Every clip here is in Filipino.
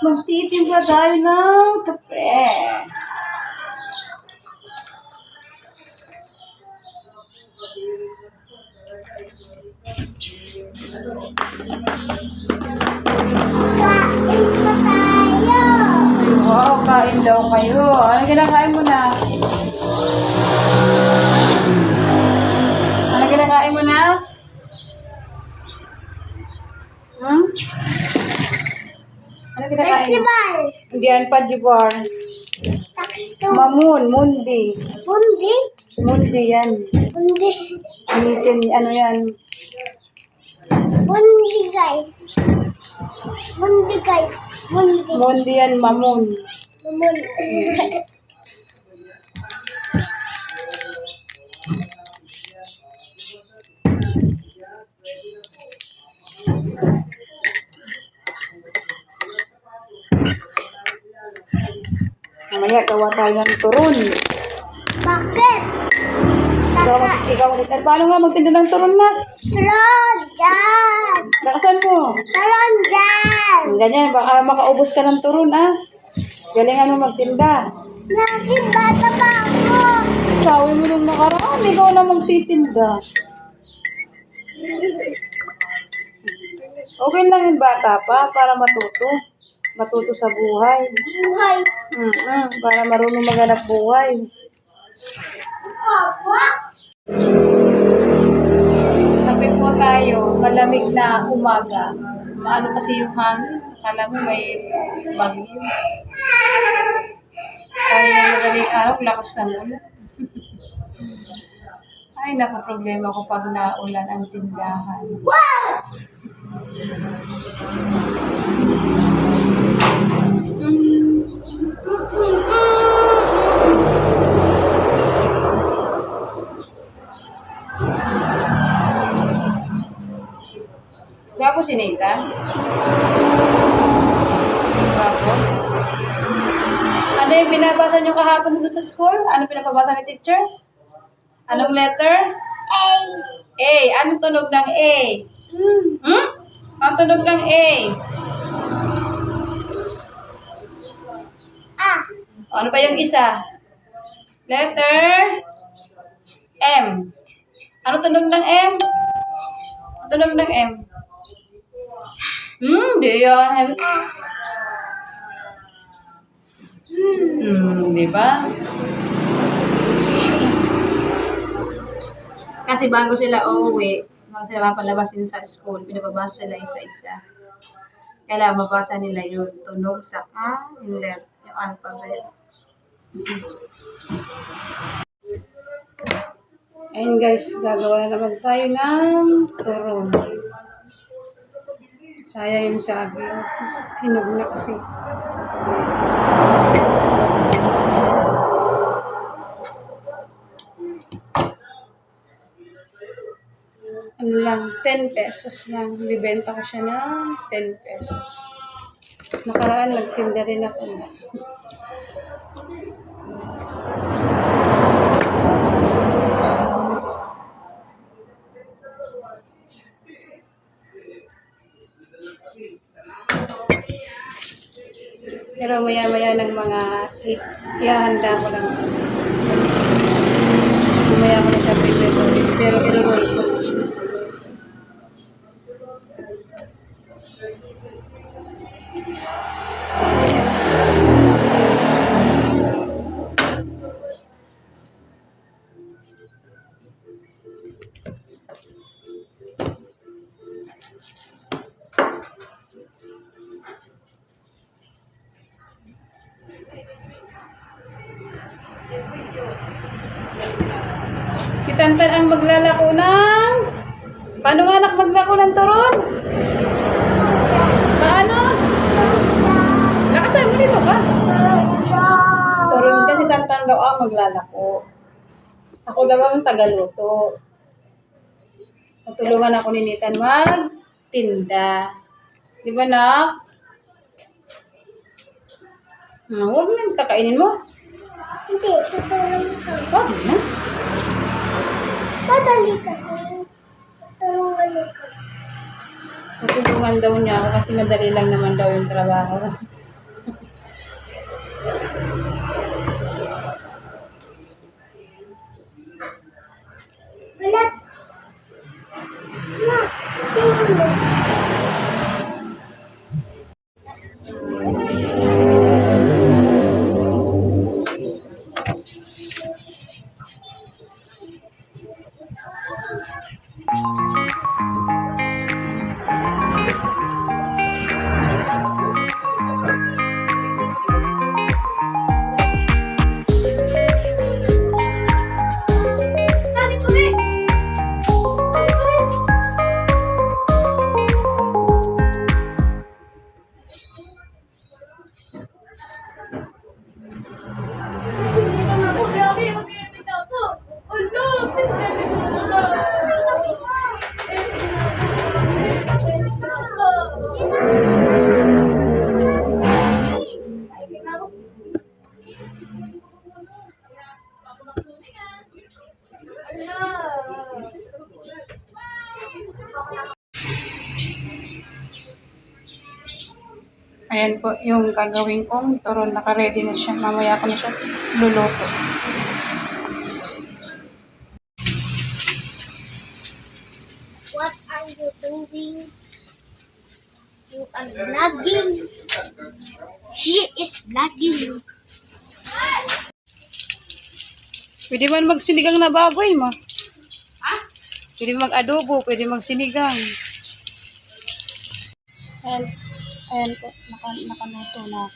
Magtitimpla tayo ng kape. Kain pa tayo. Wow, kain daw kayo. Ano kinakain mo na? Ano kinakain mo na? Hmm? Ano kinakain mo? Festival. Hindi yan pa, Jibar. Taksto. Mamun, mundi. Bundi. Mundi yan. Bundi. Anisin, ano yan? Bundi guys. Bundi guys. Bundi. Mundi yan, mamun. Bundi. Mamaya, gawa tayo ng turon. Bakit? Ikaw, paano nga magtinda ng turon na? Turon dyan. Lakasan mo. Turon dyan. Ganyan, baka makaubos ka ng turon, ah. Galingan mo magtinda. Naging bata pa ako. Sawi mo nung nakaraan, ikaw na magtitinda. Okay lang yung bata pa, para matuto. Matuto sa buhay. Buhay. Para marunong maghanap buhay. Papa. Kape po tayo, malamig na umaga. Maano kasi yung hangin. Akala mo may bagyo. Kaya yung madaling araw, lakas ng ulan. Ay, problema ko pag naulan ang tindahan. Gwapo si Nathan? Gwapo? Ano yung binabasa niyo kahapon dito sa school? Ano pinapabasa ni teacher? Anong letter? A. A. Anong tunog ng A? Ang tunog ng A? Ah. Ano pa yung isa? Letter M. Ano tunog ng M? Ano tunog ng M? Di yan. Di ba? Kasi bago sila uuwi, bago sila mapalabasin sa school, pinababasa sila isa-isa. Kailangan mabasa nila yung tunog sa A, yung alphabet. Ayun guys, gagawa na naman tayo ng turon. Sayang yung sabi. Hinog na kasi. Ano lang, 10 pesos lang. Libenta ko siya ng 10 pesos. Nakaraan, nagtinda rin ako. Pero maya-maya ng mga ihahanda ko lang. Maya ko na siya prepare. Pero i-roll ko. Si Tantan ang maglalako ng... Paano nga anak maglako ng turon? Paano? Lakasan mo dito ba? Turon kasi Tantan daw ang maglalako. Ako daw ang tagaluto. Matulungan ako ni Nathan magtinda. Di ba, nak? Huwag na, kakainin mo. Hindi, tutulong ka. Huwag na. Madali kasi. Tutulungan ka. Tutulungan daw niya ako kasi madali lang naman daw yung trabaho. Ayan po yung gagawin kong turon. Naka-ready na siya. Mamaya ko na siya luluto. What are you doing? You are vlogging. She is vlogging. Pwede man magsinigang na baboy mo. Pwede mag-adobo, pwede magsinigang. Ayan, ayan po, nakaluto na.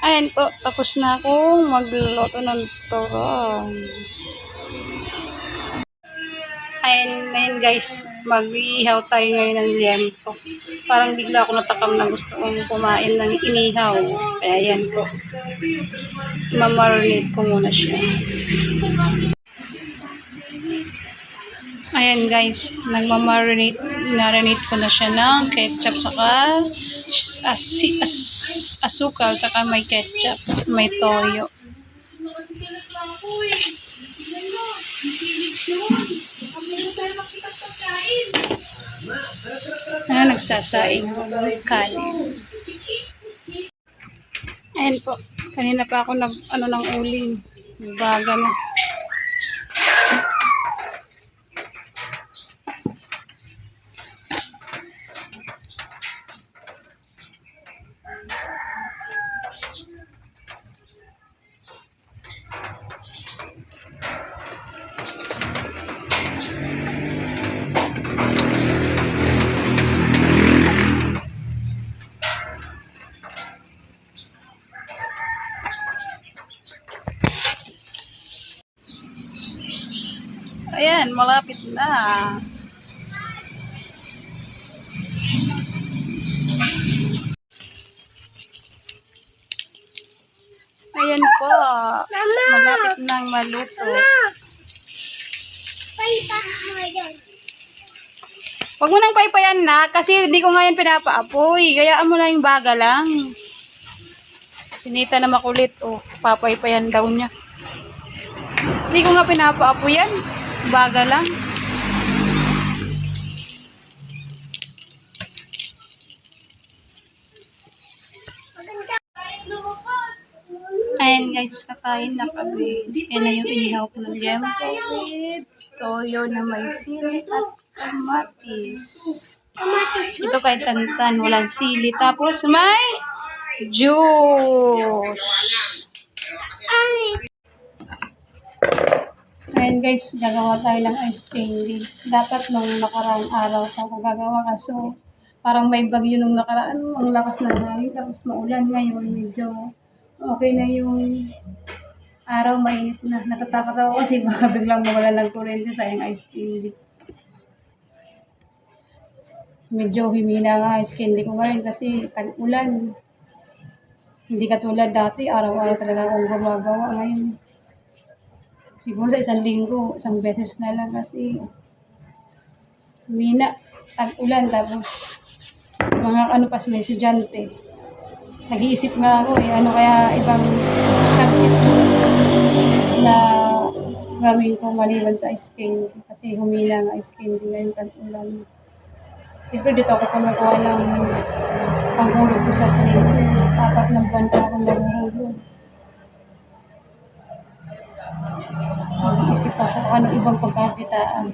Ayan po, tapos na akong magluluto ng turon. Ayan guys, mag-iihaw tayo ngayon ng liempo. Parang bigla ako natakam na gusto kong kumain ng inihaw. Kaya yan po, mamarinate ko muna siya. Ayan guys, nagmamarinate ko na siya ng ketchup saka asukal saka may ketchup, may toyo. Nagsasaing kanin. Ayan po, kanina pa ako ng uling. Baga na. Ayan, malapit na. Ayan po. Malapit nang maluto. Huwag mo nang paypayan na kasi hindi ko ngayon pinapaapoy. Gayaan mo lang yung baga lang. Sinita na makulit. Oh, papaypayan daw niya. Hindi ko nga pinapaapoy yan. Baga lang. Ayan guys, kakain na kami. Ayan na yung inihaw ko ng liempo with toyo na may sili at kamatis. Ito kay Tantan, walang sili. Tapos may juice. Ayan guys, gagawa tayo ng ice candy. Dapat nung nakaraang araw pa ako gagawa kaso parang may bagyo nung nakaraan. Ang lakas ng hangin tapos maulan ngayon. Medyo okay na yung araw, mainit na. Natatakot ako kasi baka biglang mawala ng kuryente sa yung ice candy. Medyo humina nga ice candy ko ngayon kasi tag-ulan. Hindi katulad dati, araw-araw talaga akong gumagawa ngayon. Siguro sa isang linggo, isang beses na lang kasi humina, tag-ulan, tapos mga ano pas may estudyante. Nag-iisip nga ako ano kaya ibang subject na gawin ko maliban sa ice candy kasi humina nga ice candy ngayon tag-ulan. Siyempre dito ako kumukuha ng panghulog ko sa place. 4 na buwan pa akong nahuhulog. Nag-iisip ako ano ibang pagkakitaan.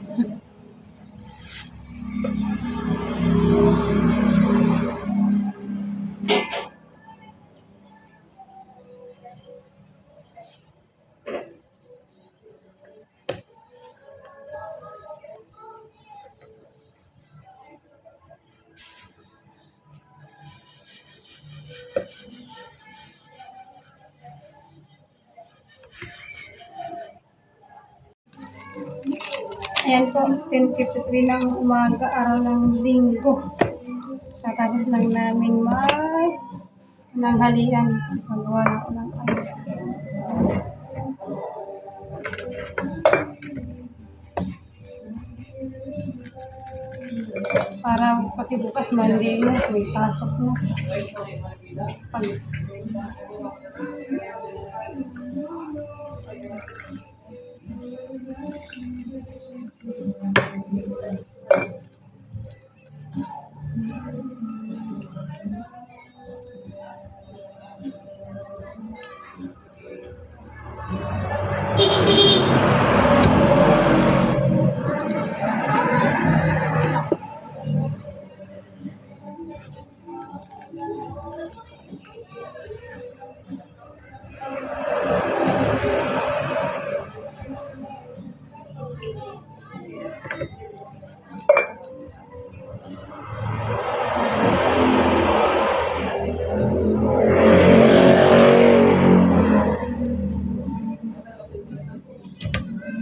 Ayan po, 10:53 ng umaga, araw ng linggo. Tapos lang namin nanghalian. Magawa na ako ng ice cream. Kasi bukas Monday na, may pasok na. Pag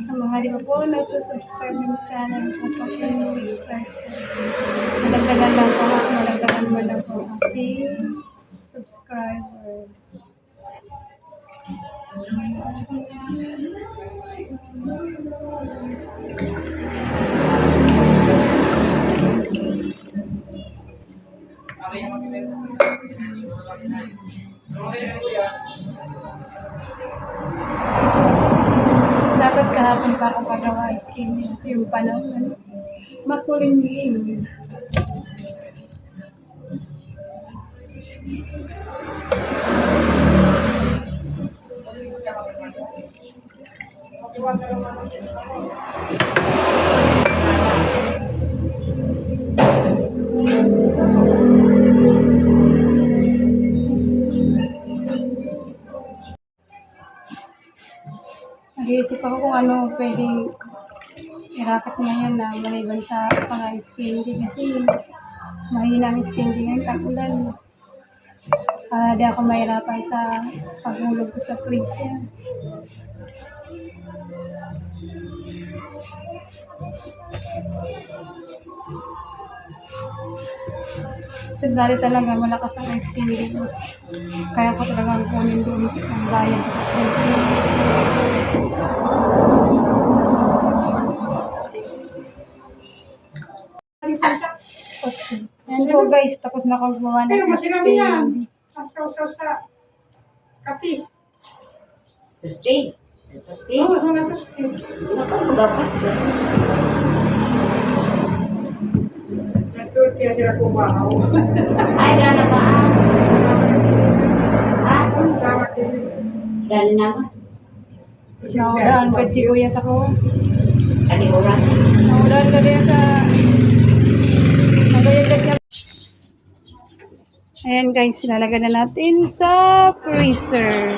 sa mga di pa po nasa-subscribe ng channel ko, subscribe po. Malagdagan lang po ako, malagdagan mo lang po aking subscriber. Dapat kahapon pa ako pagawa skin yung panahon. Makulimlim. Nag-iisip ako kung ano pwedeng irapat ngayon na maliban sa pang-skin kasi mahina ang skin ngayon tag-ulan. Para di ako mahirapan sa paghulog ko sa freezer. Sandali talaga malakas ang skin dito. Kaya ko talagang kunin doon ang bayan ko sa freezer. Yan po guys, tapos nakagawa na Pero ng masarami yan. skin. Sasaw-saw sa kape. Sustain. Sustain. Oo, sa mga toasted. Dapat. Natul kaya sila kumahaw. Ay, gana ba? Ah, Dapat din. gana naman. Naudaan ka si kuya sa ko. Kani oras. Naudaan ka din sa nabayagad niya. Ayan guys, lalagyan na natin sa freezer.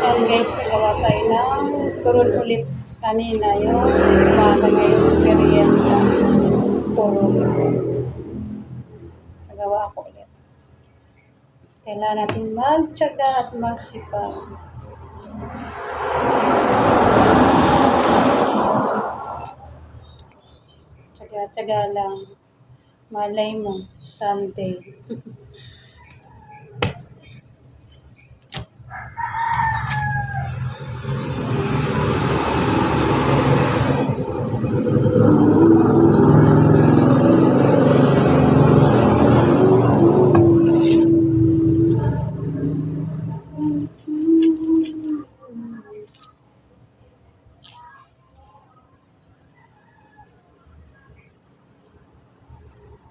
Ayan guys, nagawa tayo ng turon ulit kanina yung umaga ngayong merienda. Turon. Nagawa ko ulit. Kailangan natin magtiyaga at magsipag. Tiyaga-tiyaga lang. Malay mo, someday.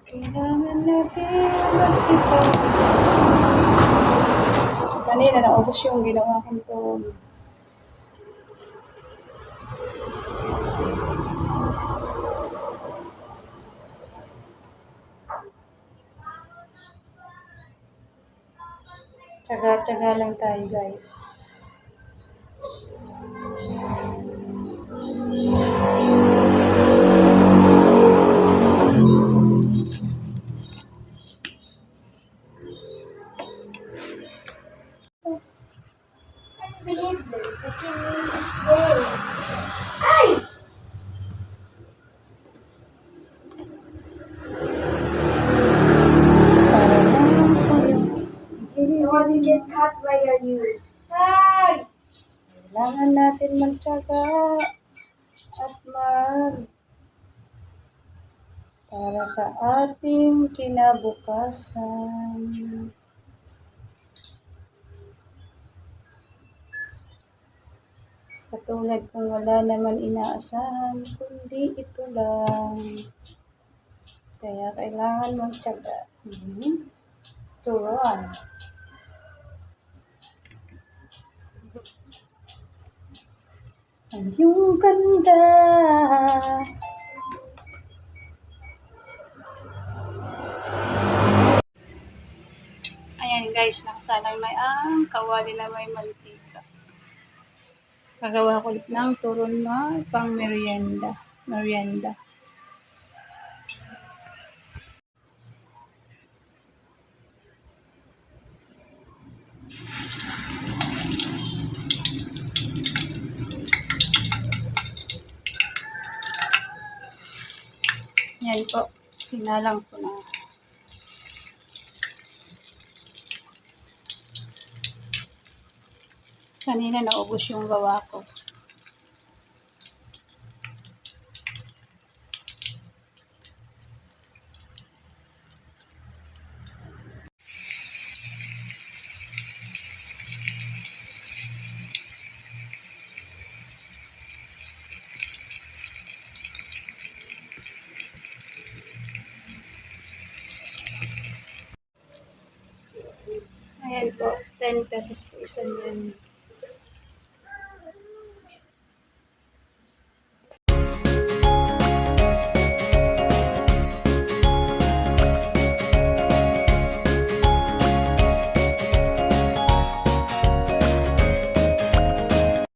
Kailangan natin magsipag. Kanina naubos yung ginawa kong to. Tsaga-tsaga lang tayo guys. working in this day. Ay! Para lang sa'yo. I want to get cut by you. Ay! Kailangan natin magtiyaga at para sa ating kinabukasan. Katulad kung wala naman inaasahan, kundi ito lang. Kaya kailangan magtiyaga. Turuan. Ang iyong ganda. Ayan guys, nakasalang na ang kawali na may mantika. Gagawa ko ulit ng turon na pang merienda. Yan po, sinalang ko na. Kanina naubos yung gawa ko. Ayan po, 10 pesos po isa yan.